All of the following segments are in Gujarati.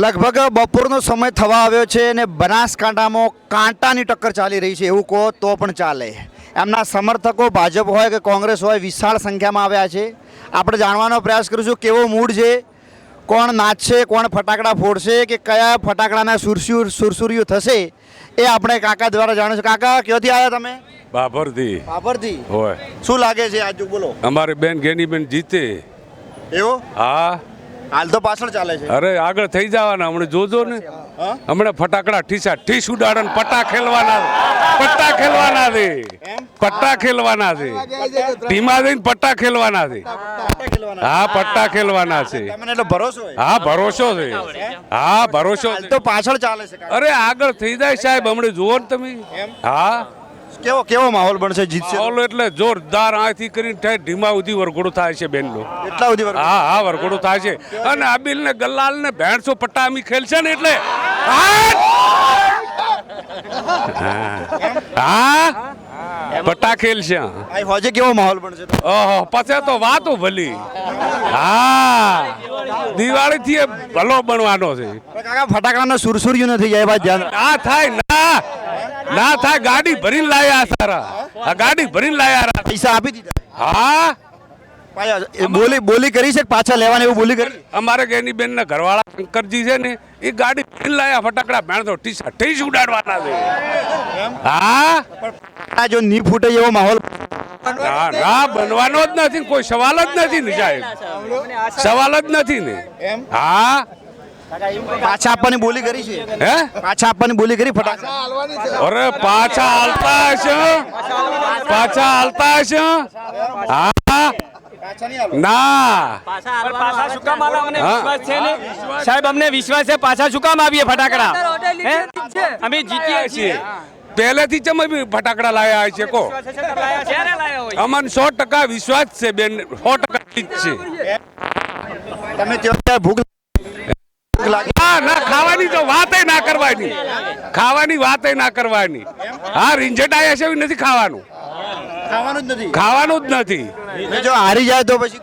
લગભગ બપોરનો સમય થવા આવ્યો છે અને બનાસકાંઠામાં કાંટાની ટક્કર ચાલી રહી છે એવું કહો તો પણ ચાલે. એમના સમર્થકો ભાજપ હોય કે કોંગ્રેસ હોય વિશાળ સંખ્યામાં આવ્યા છે. આપણે જાણવાનો પ્રયાસ કરીશું કેવો મૂડ છે, કોણ નાચશે, કોણ ફટાકડા ફોડશે કે કયા ફટાકડાના સુરસુરીઓ થશે એ આપણે કાકા દ્વારા જાણીશું. કાકા ક્યાંથી આવ્યા તમે? બાભરથી. બાભરથી હોય. શું લાગે છે આજુ બોલો? અમારી બેન ગેનીબેન જીતે. એવું? હા. હાલ તો પાછળ ચાલે છે. અરે આગળ થઈ જવાના હમણાં જોજો ને. હમણાં ફટાકડા ઠીસ ઉડાડે ને પટ્ટા ખેલવાના છે. પટ્ટા ખેલવાના છે. ધીમા દઈને પટ્ટા ખેલવાના છે. હા, પટ્ટા ખેલવાના છે. તમને એટલે ભરોસો હોય? હા, ભરોસો છે. હા, ભરોસો હાલ તો પાછળ ચાલે છે. અરે આગળ થઈ જાય સાહેબ, હમણાં જુઓ ને તમે. હા, કેવો માહોલ બનશે? જીતશે માહોલ એટલે જોરદાર. આથી કરીને ધીમા સુધી વરઘોડું થાય છે બેનનો. એટલા સુધી હા, વરઘોડું થાય છે. અને આબિલ ને ગલ્લાલ ને ભેણસો પટ્ટા અમી ખેલશે ને એટલે હા પટ્ટા ખેલશે. હોજે કેવો માહોલ બનશે? ઓહો, પછી તો વાતો ભલી. હા, દિવાળી થી ભલો બનવાનો છે. કાકા ફટાકડાના સુરસુરીઓ નથી જાય ભાઈ ધ્યાન. ના થાય ના થાય. ગાડી ભરીને લાયા સારા. આ ગાડી ભરીને લાયા. પૈસા આપી દીધા? હા. બોલી કરી છે પાછા લેવાની એવું બોલી કરી? અમારે એની બેન ના ઘરવાળા શંકરજી છે ને એ ગાડી ભરીને લાયા ફટાકડા ભેણતો ઠીસ ઉડાડવાના છે. હા, જો ની ફૂટે એવો માહોલ ના બનવાનો જ નથી. કોઈ સવાલ જ નથી ને સાહેબ, સવાલ જ નથી ને. હા, પાછા આપવાની બોલી કરી છે? હે, પાછા આપવાની બોલી કરી ફટાકડા? અરે પાછા હાલતા હશે. હા ના સાહેબ અમને વિશ્વાસ છે. પાછા શું કામ આવીએ ફટાકડા? અમે જીતીએ છીએ. પહેલેથી જ અમે ફટાકડા લાયા છે. કો અમને 100% વિશ્વાસ છે બેન, 100% જીત છે. તમે ત્યાં ભૂખ ના ખાવાની તો વાતે ના કરવાની. ખાવાની વાતે ના કરવાની. હા, રીંઝટ આયા છે એવું નથી ખાવાનું. ખાવાનું જ નથી. જો હારી જાય તો પછી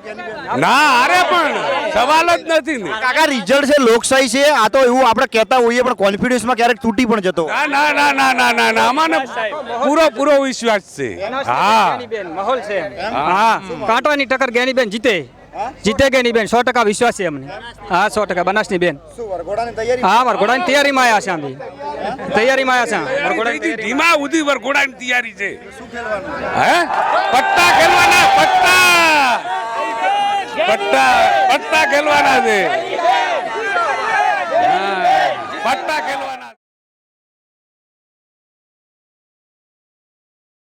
ના હારે પણ સવાલ જ નથી ને. કાકા રિઝલ્ટ છે, લોકશાહી છે. આ તો એવું આપણે કહેતા હોઈએ પણ કોન્ફિડન્સમાં ક્યારેક તૂટી પણ જતો. ના અમાને પૂરો વિશ્વાસ છે. હા, માહોલ છે. હા, કાંટાની ટક્કર ગેનીબેન જીતે ગેનીબેન 100% વિશ્વાસ છે અમને. હા, 100% બનાસની બેન. હા, વરઘોડાની તૈયારીમાં આવ્યા છે. અમે તૈયારીમાં આવ્યા છે. ધીમા ઉધી વરઘોડાની તૈયારી છે. હે, પટ્ટા ખેલવાના. પટ્ટા ખેલવાના છે. પટ્ટા ખેલવાના.